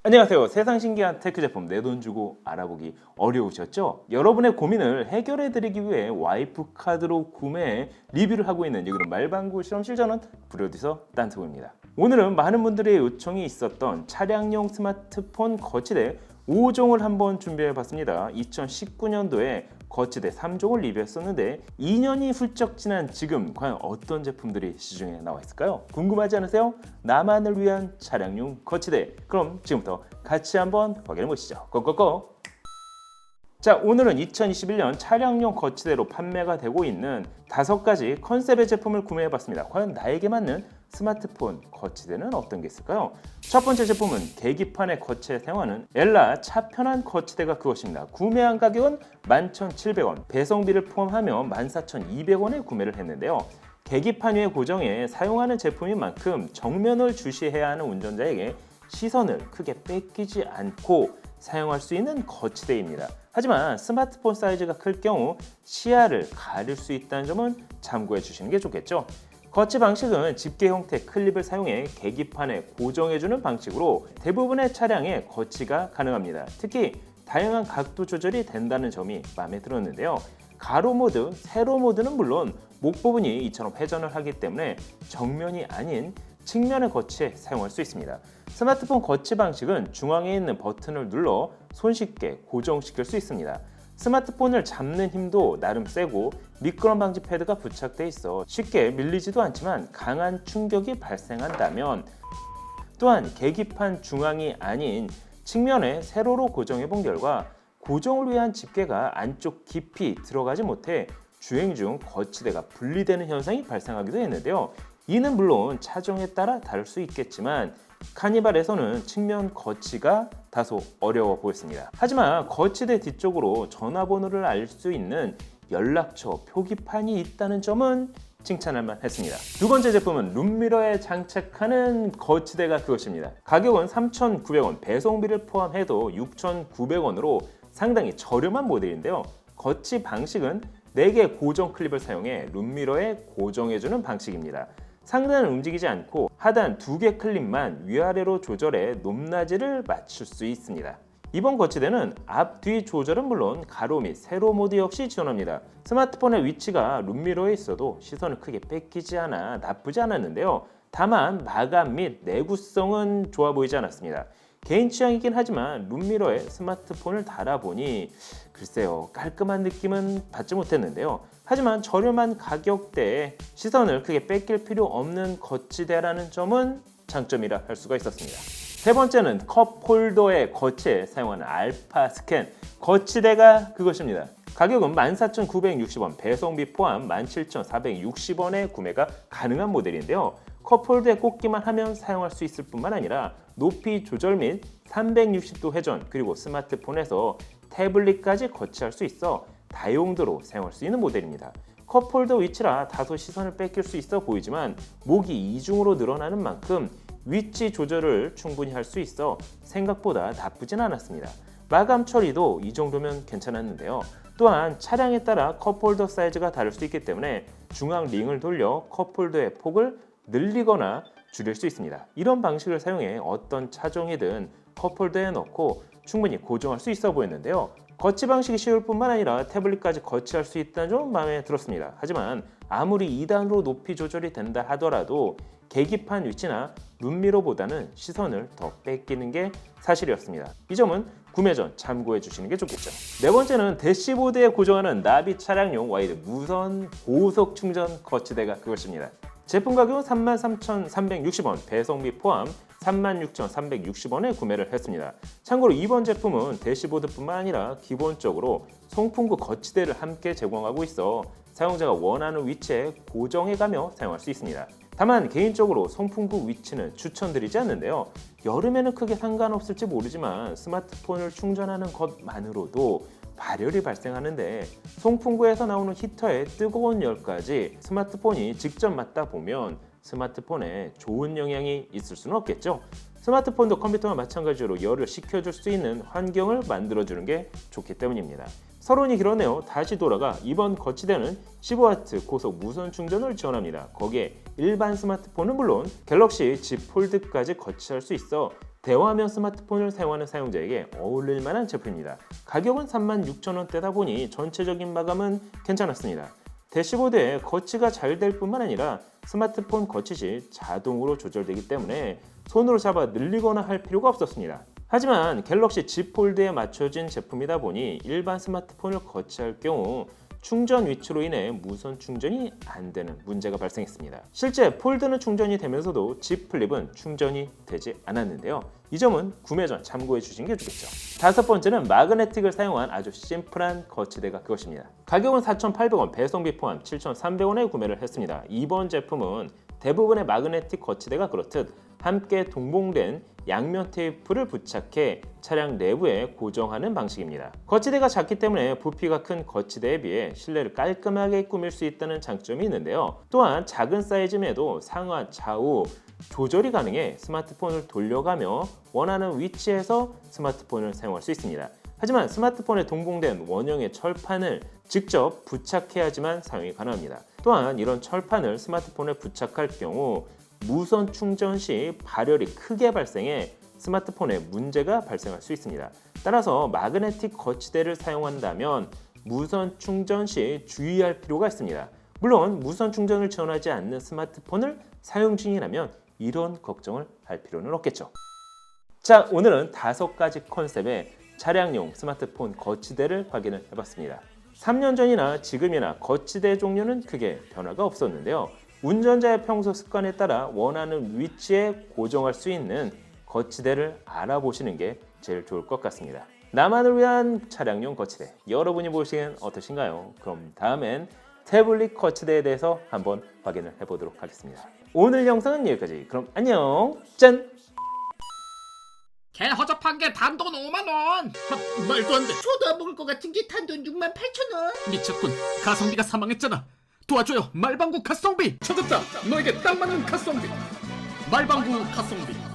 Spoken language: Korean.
안녕하세요. 세상 신기한 테크 제품 내 돈 주고 알아보기 어려우셨죠? 여러분의 고민을 해결해 드리기 위해 와이프 카드로 구매해 리뷰를 하고 있는 여기는 말방구 실험실 전원 프로듀서 딴트고입니다. 오늘은 많은 분들의 요청이 있었던 차량용 스마트폰 거치대 5종을 한번 준비해 봤습니다. 2019년도에 거치대 3종을 리뷰했었는데 2년이 훌쩍 지난 지금 과연 어떤 제품들이 시중에 나와 있을까요? 궁금하지 않으세요? 나만을 위한 차량용 거치대. 그럼 지금부터 같이 한번 확인해 보시죠. 고고고! 자, 오늘은 2021년 차량용 거치대로 판매가 되고 있는 5가지 컨셉의 제품을 구매해 봤습니다. 과연 나에게 맞는 스마트폰 거치대는 어떤 게 있을까요? 첫 번째 제품은 계기판의 거치에 사용하는 엘라 차편한 거치대가 그것입니다. 구매한 가격은 11,700원, 배송비를 포함하며 14,200원에 구매를 했는데요. 계기판 위에 고정해 사용하는 제품인 만큼 정면을 주시해야 하는 운전자에게 시선을 크게 뺏기지 않고 사용할 수 있는 거치대입니다. 하지만 스마트폰 사이즈가 클 경우 시야를 가릴 수 있다는 점은 참고해 주시는 게 좋겠죠. 거치 방식은 집게 형태 클립을 사용해 계기판에 고정해주는 방식으로 대부분의 차량에 거치가 가능합니다. 특히 다양한 각도 조절이 된다는 점이 마음에 들었는데요. 가로 모드, 세로 모드는 물론 목 부분이 이처럼 회전을 하기 때문에 정면이 아닌 측면의 거치에 사용할 수 있습니다. 스마트폰 거치 방식은 중앙에 있는 버튼을 눌러 손쉽게 고정시킬 수 있습니다. 스마트폰을 잡는 힘도 나름 세고 미끄럼 방지 패드가 부착돼 있어 쉽게 밀리지도 않지만 강한 충격이 발생한다면, 또한 계기판 중앙이 아닌 측면에 세로로 고정해 본 결과 고정을 위한 집게가 안쪽 깊이 들어가지 못해 주행 중 거치대가 분리되는 현상이 발생하기도 했는데요. 이는 물론 차종에 따라 다를 수 있겠지만 카니발에서는 측면 거치가 다소 어려워 보였습니다. 하지만 거치대 뒤쪽으로 전화번호를 알 수 있는 연락처 표기판이 있다는 점은 칭찬할 만했습니다. 두 번째 제품은 룸미러에 장착하는 거치대가 그것입니다. 가격은 3,900원, 배송비를 포함해도 6,900원으로 상당히 저렴한 모델인데요. 거치 방식은 4개 고정 클립을 사용해 룸미러에 고정해주는 방식입니다. 상단은 움직이지 않고 하단 2개 클립만 위아래로 조절해 높낮이를 맞출 수 있습니다. 이번 거치대는 앞, 뒤 조절은 물론 가로 및 세로 모드 역시 지원합니다. 스마트폰의 위치가 룸미러에 있어도 시선을 크게 뺏기지 않아 나쁘지 않았는데요. 다만 마감 및 내구성은 좋아 보이지 않았습니다. 개인 취향이긴 하지만 룸미러에 스마트폰을 달아보니 글쎄요, 깔끔한 느낌은 받지 못했는데요. 하지만 저렴한 가격대에 시선을 크게 뺏길 필요 없는 거치대라는 점은 장점이라 할 수가 있었습니다. 세 번째는 컵홀더의 거치에 사용하는 알파 스캔 거치대가 그것입니다. 가격은 14,960원, 배송비 포함 17,460원에 구매가 가능한 모델인데요. 컵홀더에 꽂기만 하면 사용할 수 있을 뿐만 아니라 높이 조절 및 360도 회전, 그리고 스마트폰에서 태블릿까지 거치할 수 있어 다용도로 사용할 수 있는 모델입니다. 컵홀더 위치라 다소 시선을 뺏길 수 있어 보이지만 목이 이중으로 늘어나는 만큼 위치 조절을 충분히 할 수 있어 생각보다 나쁘진 않았습니다. 마감 처리도 이 정도면 괜찮았는데요. 또한 차량에 따라 컵홀더 사이즈가 다를 수 있기 때문에 중앙 링을 돌려 컵홀더의 폭을 늘리거나 줄일 수 있습니다. 이런 방식을 사용해 어떤 차종이든 컵홀더에 넣고 충분히 고정할 수 있어 보였는데요. 거치 방식이 쉬울 뿐만 아니라 태블릿까지 거치할 수 있다는 점 마음에 들었습니다. 하지만 아무리 2단으로 높이 조절이 된다 하더라도 계기판 위치나 룸미러보다는 시선을 더 뺏기는 게 사실이었습니다. 이 점은 구매 전 참고해 주시는 게 좋겠죠. 네 번째는 대시보드에 고정하는 나비 차량용 와이드 무선 고속 충전 거치대가 그것입니다. 제품 가격은 33,360원, 배송비 포함 36,360원에 구매를 했습니다. 참고로 이번 제품은 대시보드뿐만 아니라 기본적으로 송풍구 거치대를 함께 제공하고 있어 사용자가 원하는 위치에 고정해가며 사용할 수 있습니다. 다만 개인적으로 송풍구 위치는 추천드리지 않는데요. 여름에는 크게 상관없을지 모르지만 스마트폰을 충전하는 것만으로도 발열이 발생하는데 송풍구에서 나오는 히터의 뜨거운 열까지 스마트폰이 직접 맞다 보면 스마트폰에 좋은 영향이 있을 수는 없겠죠. 스마트폰도 컴퓨터와 마찬가지로 열을 식혀줄 수 있는 환경을 만들어주는 게 좋기 때문입니다. 서론이 길었네요. 다시 돌아가 이번 거치대는 15W 고속 무선 충전을 지원합니다. 거기에 일반 스마트폰은 물론 갤럭시 Z 폴드까지 거치할 수 있어 대화하며 스마트폰을 사용하는 사용자에게 어울릴 만한 제품입니다. 가격은 36,000원대다 보니 전체적인 마감은 괜찮았습니다. 대시보드에 거치가 잘 될 뿐만 아니라 스마트폰 거치시 자동으로 조절되기 때문에 손으로 잡아 늘리거나 할 필요가 없었습니다. 하지만 갤럭시 Z 폴드에 맞춰진 제품이다 보니 일반 스마트폰을 거치할 경우 충전 위치로 인해 무선 충전이 안 되는 문제가 발생했습니다. 실제 폴드는 충전이 되면서도 Z 플립은 충전이 되지 않았는데요. 이 점은 구매 전 참고해 주신 게 좋겠죠. 다섯 번째는 마그네틱을 사용한 아주 심플한 거치대가 그것입니다. 가격은 4,800원, 배송비 포함 7,300원에 구매를 했습니다. 이번 제품은 대부분의 마그네틱 거치대가 그렇듯 함께 동봉된 양면 테이프를 부착해 차량 내부에 고정하는 방식입니다. 거치대가 작기 때문에 부피가 큰 거치대에 비해 실내를 깔끔하게 꾸밀 수 있다는 장점이 있는데요. 또한 작은 사이즈임에도 상하 좌우 조절이 가능해 스마트폰을 돌려가며 원하는 위치에서 스마트폰을 사용할 수 있습니다. 하지만 스마트폰에 동봉된 원형의 철판을 직접 부착해야지만 사용이 가능합니다. 또한 이런 철판을 스마트폰에 부착할 경우 무선 충전 시 발열이 크게 발생해 스마트폰에 문제가 발생할 수 있습니다. 따라서 마그네틱 거치대를 사용한다면 무선 충전 시 주의할 필요가 있습니다. 물론 무선 충전을 지원하지 않는 스마트폰을 사용 중이라면 이런 걱정을 할 필요는 없겠죠. 자, 오늘은 5가지 컨셉의 차량용 스마트폰 거치대를 확인을 해봤습니다. 3년 전이나 지금이나 거치대 종류는 크게 변화가 없었는데요. 운전자의 평소 습관에 따라 원하는 위치에 고정할 수 있는 거치대를 알아보시는 게 제일 좋을 것 같습니다. 나만을 위한 차량용 거치대, 여러분이 보시기엔 어떠신가요? 그럼 다음엔 태블릿 거치대에 대해서 한번 확인을 해보도록 하겠습니다. 오늘 영상은 여기까지. 그럼 안녕. 짠! 개 허접한 게 단돈 5만원. 말도 안 돼. 저도 안 먹을 것 같은 게 단돈 68,000원. 미쳤군. 가성비가 사망했잖아. 도와줘요. 말방구 가성비. 찾았다. 너에게 딱 맞는 가성비. 말방구 가성비.